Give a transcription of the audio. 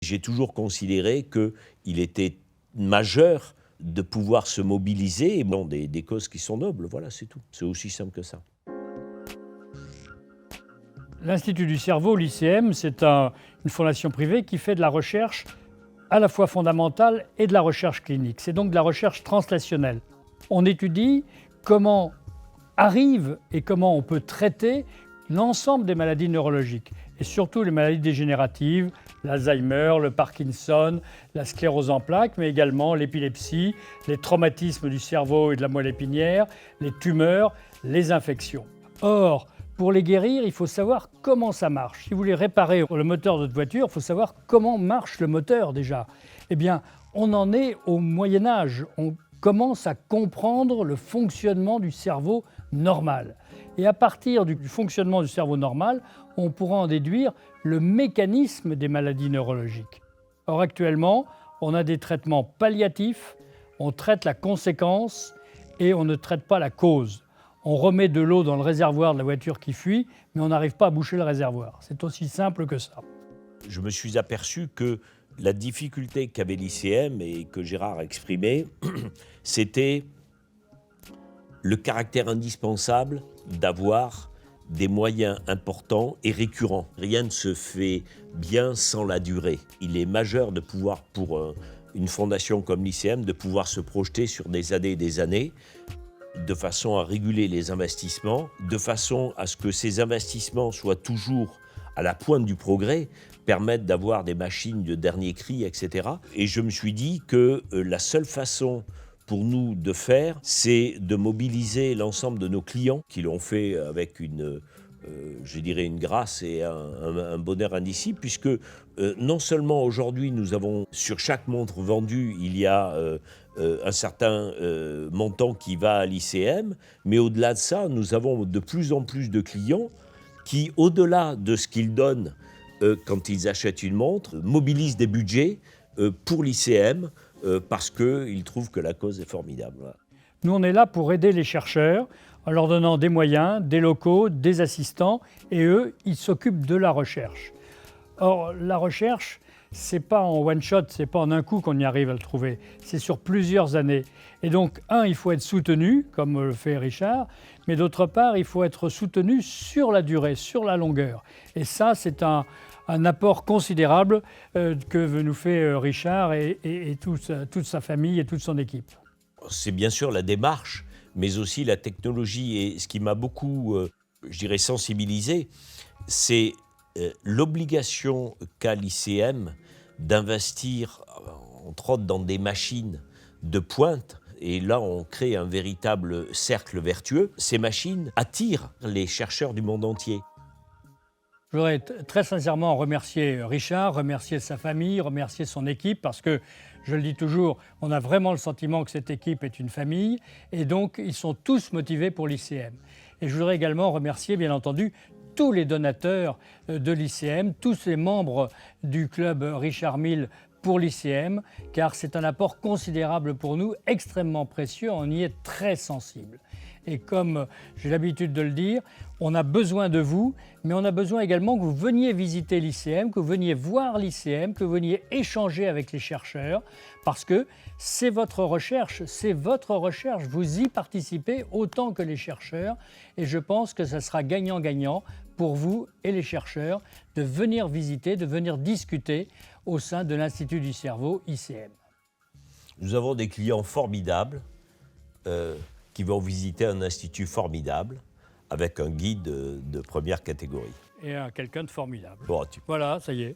J'ai toujours considéré qu'il était majeur de pouvoir se mobiliser, et bon, des causes qui sont nobles, voilà, c'est tout. C'est aussi simple que ça. L'Institut du cerveau, l'ICM, c'est une fondation privée qui fait de la recherche à la fois fondamentale et de la recherche clinique. C'est donc de la recherche translationnelle. On étudie comment arrive et comment on peut traiter l'ensemble des maladies neurologiques, et surtout les maladies dégénératives, l'Alzheimer, le Parkinson, la sclérose en plaques, mais également l'épilepsie, les traumatismes du cerveau et de la moelle épinière, les tumeurs, les infections. Or, pour les guérir, il faut savoir comment ça marche. Si vous voulez réparer le moteur de votre voiture, il faut savoir comment marche le moteur déjà. Eh bien, on en est au Moyen-Âge. On commence à comprendre le fonctionnement du cerveau normal. Et à partir du fonctionnement du cerveau normal, on pourra en déduire le mécanisme des maladies neurologiques. Or, actuellement, on a des traitements palliatifs, on traite la conséquence et on ne traite pas la cause. On remet de l'eau dans le réservoir de la voiture qui fuit, mais on n'arrive pas à boucher le réservoir. C'est aussi simple que ça. Je me suis aperçu que la difficulté qu'avait l'ICM et que Gérard a exprimé, c'était le caractère indispensable d'avoir des moyens importants et récurrents. Rien ne se fait bien sans la durée. Il est majeur de pouvoir, pour une fondation comme l'ICM, de pouvoir se projeter sur des années et des années, de façon à réguler les investissements, de façon à ce que ces investissements soient toujours à la pointe du progrès, permettent d'avoir des machines de dernier cri, etc. Et je me suis dit que la seule façon pour nous de faire, c'est de mobiliser l'ensemble de nos clients qui l'ont fait avec je dirais une grâce et un bonheur indicible, puisque non seulement aujourd'hui nous avons sur chaque montre vendue, il y a un certain montant qui va à l'ICM, mais au-delà de ça, nous avons de plus en plus de clients qui, au-delà de ce qu'ils donnent quand ils achètent une montre, mobilisent des budgets pour l'ICM parce qu'ils trouvent que la cause est formidable. Voilà. Nous, on est là pour aider les chercheurs en leur donnant des moyens, des locaux, des assistants, et eux, ils s'occupent de la recherche. Or, la recherche, c'est pas en one shot, c'est pas en un coup qu'on y arrive à le trouver, c'est sur plusieurs années. Et donc, il faut être soutenu, comme le fait Richard, mais d'autre part, il faut être soutenu sur la durée, sur la longueur. Et ça, c'est un apport considérable que nous fait Richard et toute sa famille et toute son équipe. C'est bien sûr la démarche, mais aussi la technologie. Et ce qui m'a beaucoup, je dirais, sensibilisé, c'est l'obligation qu'a l'ICM d'investir, entre autres, dans des machines de pointe. Et là, on crée un véritable cercle vertueux. Ces machines attirent les chercheurs du monde entier. Je voudrais très sincèrement remercier Richard, remercier sa famille, remercier son équipe, parce que, je le dis toujours, on a vraiment le sentiment que cette équipe est une famille, et donc ils sont tous motivés pour l'ICM. Et je voudrais également remercier, bien entendu, tous les donateurs de l'ICM, tous les membres du club Richard Mille pour l'ICM, car c'est un apport considérable pour nous, extrêmement précieux, on y est très sensible. Et comme j'ai l'habitude de le dire, on a besoin de vous, mais on a besoin également que vous veniez visiter l'ICM, que vous veniez voir l'ICM, que vous veniez échanger avec les chercheurs, parce que c'est votre recherche, vous y participez autant que les chercheurs, et je pense que ça sera gagnant-gagnant pour vous et les chercheurs de venir visiter, de venir discuter au sein de l'Institut du cerveau ICM. Nous avons des clients formidables qui vont visiter un institut formidable avec un guide de première catégorie. Et quelqu'un de formidable. Bon, Voilà, ça y est.